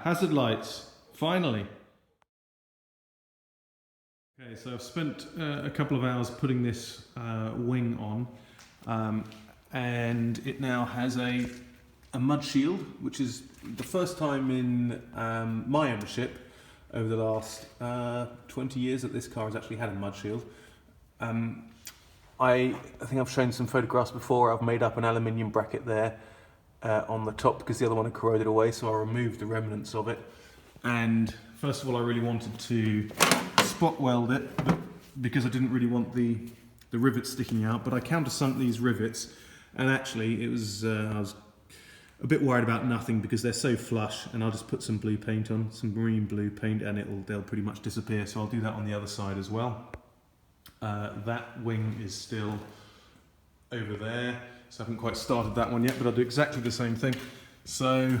hazard lights, finally. Okay, so I've spent a couple of hours putting this wing on, and it now has a mud shield, which is the first time in my ownership over the last 20 years that this car has actually had a mud shield. I think I've shown some photographs before. I've made up an aluminium bracket there on the top because the other one had corroded away, so I removed the remnants of it. And first of all, I really wanted to spot weld it, but because I didn't really want the rivets sticking out, but I countersunk these rivets, and actually it was I was a bit worried about nothing because they're so flush, and I'll just put some blue paint on, some marine blue paint, and they'll pretty much disappear. So I'll do that on the other side as well. That wing is still over there, so I haven't quite started that one yet, but I'll do exactly the same thing. So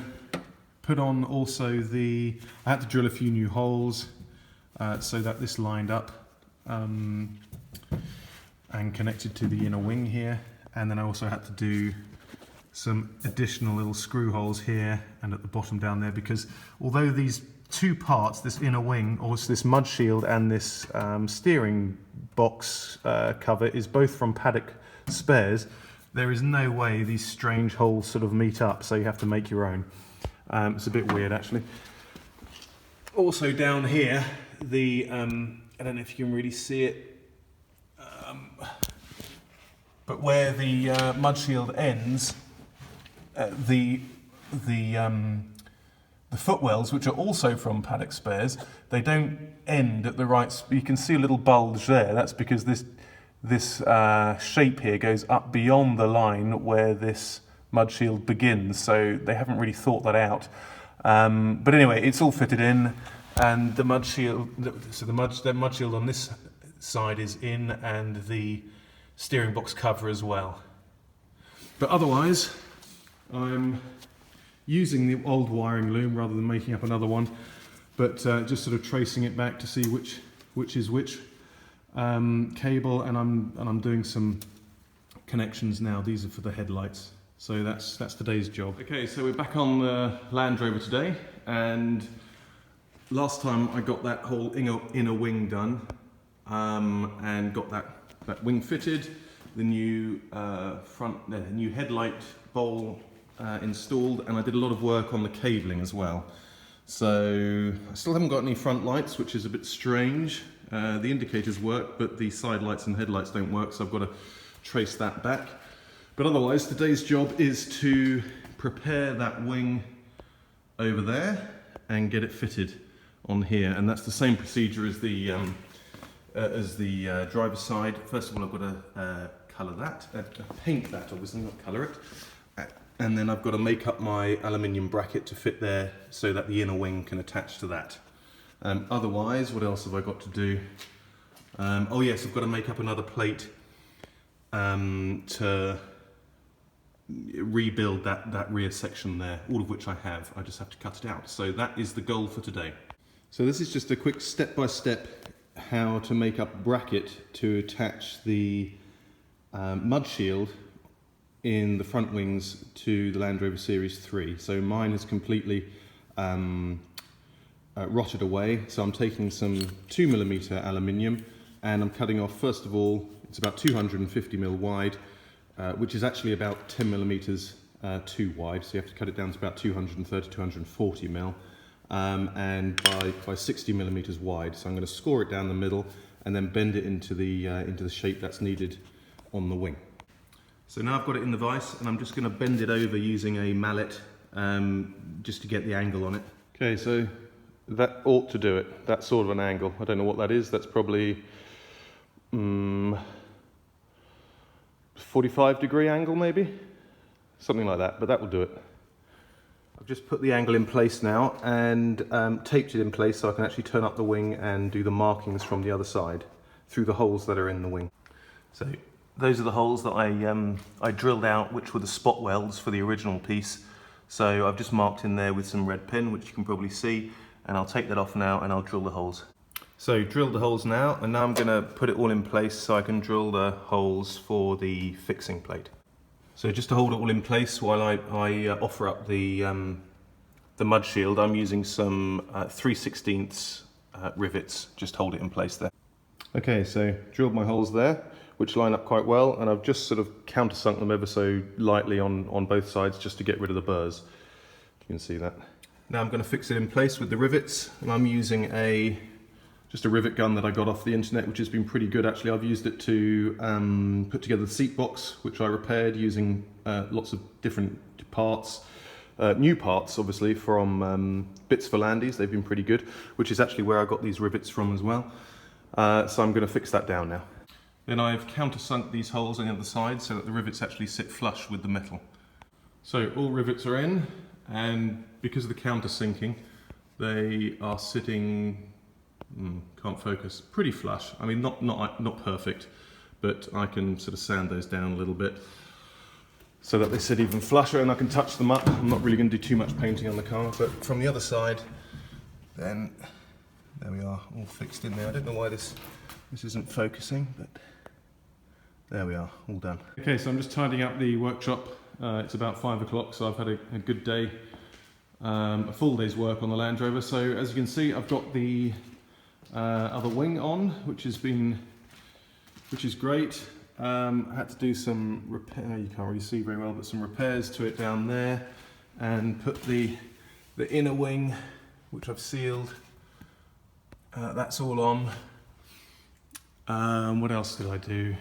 put on also I had to drill a few new holes so that this lined up and connected to the inner wing here, and then I also had to do some additional little screw holes here and at the bottom down there, because although these two parts, this inner wing, or this mud shield and this steering box cover, is both from paddock spares, there is no way these strange holes sort of meet up, so you have to make your own. It's a bit weird actually. Also down here, I don't know if you can really see it, but where the mud shield ends, the footwells, which are also from paddock spares, they don't end at the right. You can see a little bulge there. That's because this shape here goes up beyond the line where this mud shield begins. So they haven't really thought that out. But anyway, it's all fitted in, and the mud shield. So the mud shield on this side is in, and the steering box cover as well. But otherwise, I'm using the old wiring loom rather than making up another one, but just sort of tracing it back to see which is which cable, and I'm doing some connections now. These are for the headlights, so that's today's job. Okay, so we're back on the Land Rover today, and last time I got that whole inner wing done and got that wing fitted, the new new headlight bowl installed, and I did a lot of work on the cabling as well. So I still haven't got any front lights, which is a bit strange. The indicators work, but the side lights and headlights don't work, so I've got to trace that back. But otherwise, today's job is to prepare that wing over there and get it fitted on here, and that's the same procedure as the driver's side. First of all, I've got to colour that, paint that, obviously, not colour it. And then I've got to make up my aluminium bracket to fit there so that the inner wing can attach to that. Otherwise, what else have I got to do? Oh yes, I've got to make up another plate to rebuild that rear section there, all of which I have. I just have to cut it out. So that is the goal for today. So this is just a quick step-by-step how to make up a bracket to attach the mud shield in the front wings to the Land Rover Series 3. So mine is completely rotted away, so I'm taking some 2mm aluminium and I'm cutting off, first of all, it's about 250mm wide, which is actually about 10mm too wide, so you have to cut it down to about 230, 240mm, and by 60mm wide. So I'm going to score it down the middle and then bend it into the shape that's needed on the wing. So now I've got it in the vise, and I'm just going to bend it over using a mallet just to get the angle on it. Okay, so that ought to do it, that sort of an angle. I don't know what that is, that's probably 45-degree angle maybe? Something like that, but that will do it. I've just put the angle in place now and taped it in place so I can actually turn up the wing and do the markings from the other side through the holes that are in the wing. So those are the holes that I drilled out, which were the spot welds for the original piece. So I've just marked in there with some red pen, which you can probably see, and I'll take that off now and I'll drill the holes. So drilled the holes now, and now I'm going to put it all in place so I can drill the holes for the fixing plate. So just to hold it all in place while I offer up the mud shield, I'm using some 3/16 rivets, just hold it in place there. Okay, so drilled my holes there, which line up quite well, and I've just sort of countersunk them ever so lightly on both sides just to get rid of the burrs. You can see that. Now I'm going to fix it in place with the rivets, and I'm using just a rivet gun that I got off the internet, which has been pretty good actually. I've used it to put together the seat box, which I repaired using lots of different parts. New parts, obviously, from Bits for Landies. They've been pretty good, which is actually where I got these rivets from as well. So I'm going to fix that down now. Then I've countersunk these holes on the other side so that the rivets actually sit flush with the metal. So all rivets are in, and because of the countersinking, they are sitting, can't focus, pretty flush. I mean, not perfect, but I can sort of sand those down a little bit so that they sit even flusher and I can touch them up. I'm not really going to do too much painting on the car, but from the other side, then there we are, all fixed in there. I don't know why this isn't focusing, but there we are, all done. Okay, so I'm just tidying up the workshop. It's about 5 o'clock, so I've had a good day, a full day's work on the Land Rover. So as you can see, I've got the other wing on, which is great. I had to do some repair, you can't really see very well, but some repairs to it down there, and put the inner wing, which I've sealed. That's all on. What else did I do?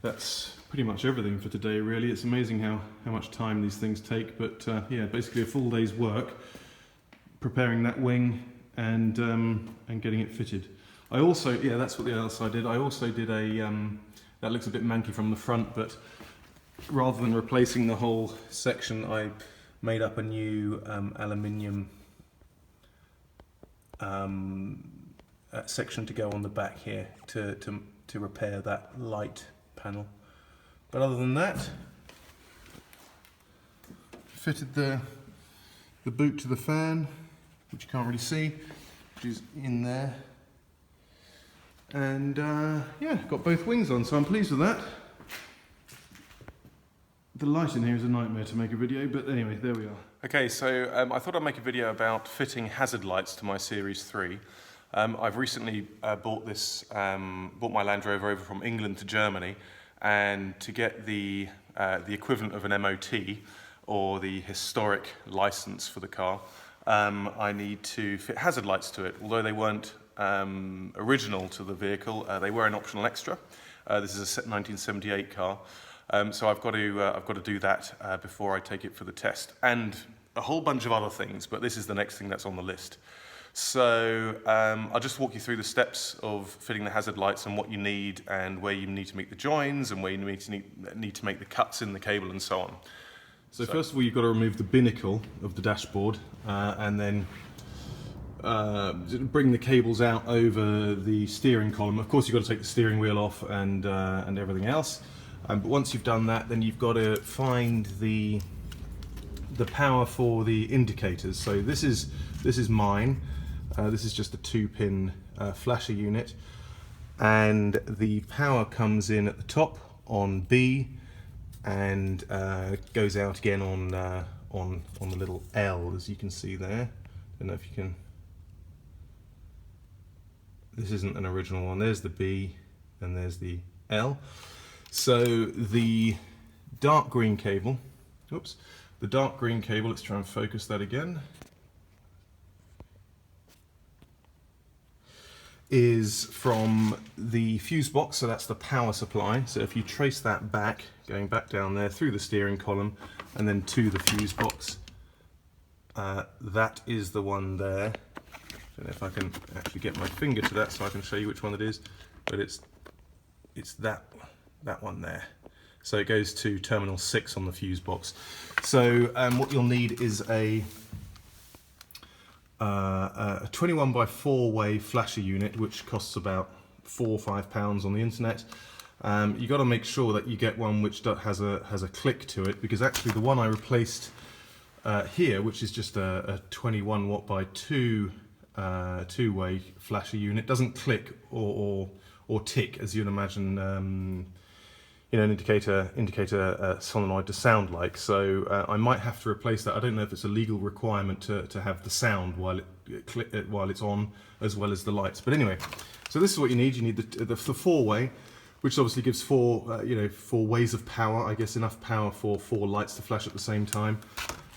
That's pretty much everything for today, really. It's amazing how much time these things take, but yeah, basically a full day's work preparing that wing and getting it fitted. I also, yeah, that's what the else I did. I also did that looks a bit manky from the front, but rather than replacing the whole section, I made up a new aluminium section to go on the back here to repair that light panel. But other than that, fitted the boot to the fan, which you can't really see, which is in there. And yeah, got both wings on, so I'm pleased with that. The light in here is a nightmare to make a video, but anyway, there we are. Okay, so I thought I'd make a video about fitting hazard lights to my Series 3. I've recently bought my Land Rover over from England to Germany, and to get the equivalent of an MOT, or the historic license for the car, I need to fit hazard lights to it. Although they weren't original to the vehicle, they were an optional extra. This is a 1978 car, so I've got to do that before I take it for the test, and a whole bunch of other things. But this is the next thing that's on the list. So I'll just walk you through the steps of fitting the hazard lights and what you need, and where you need to make the joins, and where you need to make the cuts in the cable, and so on. So first of all, you've got to remove the binnacle of the dashboard, and then bring the cables out over the steering column. Of course, you've got to take the steering wheel off and everything else. But once you've done that, then you've got to find the power for the indicators. So this is mine. This is just a 2-pin flasher unit, and the power comes in at the top on B, and goes out again on the little L, as you can see there. Don't know if you can. This isn't an original one. There's the B, and there's the L. So the dark green cable. Oops. The dark green cable. Let's try and focus that again. Is from the fuse box, so that's the power supply. So if you trace that back, going back down there through the steering column and then to the fuse box, that is the one there. I don't know if I can actually get my finger to that so I can show you which one it is, but it's that one there. So it goes to terminal 6 on the fuse box. So what you'll need is a 21 by 4-way flasher unit, which costs about £4 or £5 on the internet. You got to make sure that you get one which has a click to it, because actually the one I replaced here, which is just a 21 watt by 2-way flasher unit, doesn't click or tick, as you'd imagine. an indicator solenoid to sound like. So I might have to replace that. I don't know if it's a legal requirement to have the sound while it's on, as well as the lights. But anyway, so this is what you need. You need the four-way, which obviously gives four ways of power. I guess enough power for 4 lights to flash at the same time.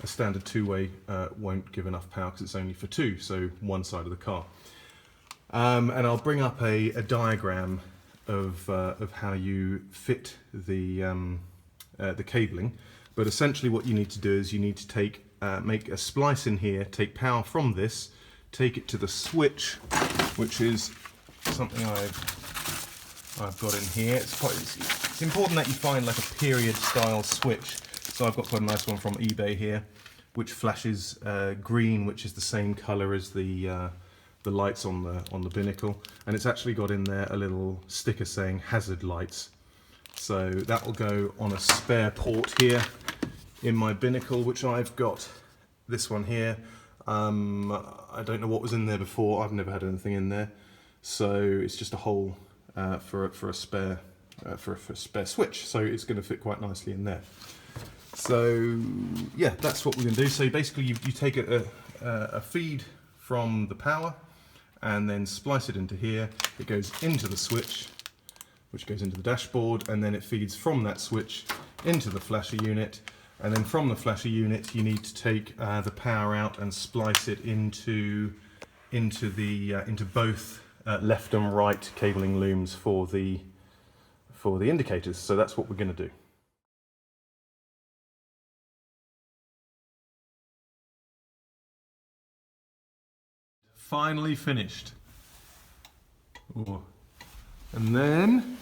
A standard 2-way won't give enough power because it's only for 2, so one side of the car. And I'll bring up a diagram of how you fit the cabling. But essentially what you need to do is you need to make a splice in here, take power from this, take it to the switch, which is something I've got in here. It's important that you find like a period style switch. So I've got quite a nice one from eBay here, which flashes green, which is the same color as the lights on the binnacle, and it's actually got in there a little sticker saying hazard lights. So that will go on a spare port here in my binnacle, which I've got this one here. I don't know what was in there before. I've never had anything in there, so it's just a hole for a spare switch. So it's going to fit quite nicely in there. So yeah, that's what we're going to do. So basically, you take a feed from the power, and then splice it into here. It goes into the switch, which goes into the dashboard, and then it feeds from that switch into the flasher unit. And then from the flasher unit, you need to take the power out and splice it into both left and right cabling looms for the indicators. So that's what we're going to do. Finally finished. Ooh. And then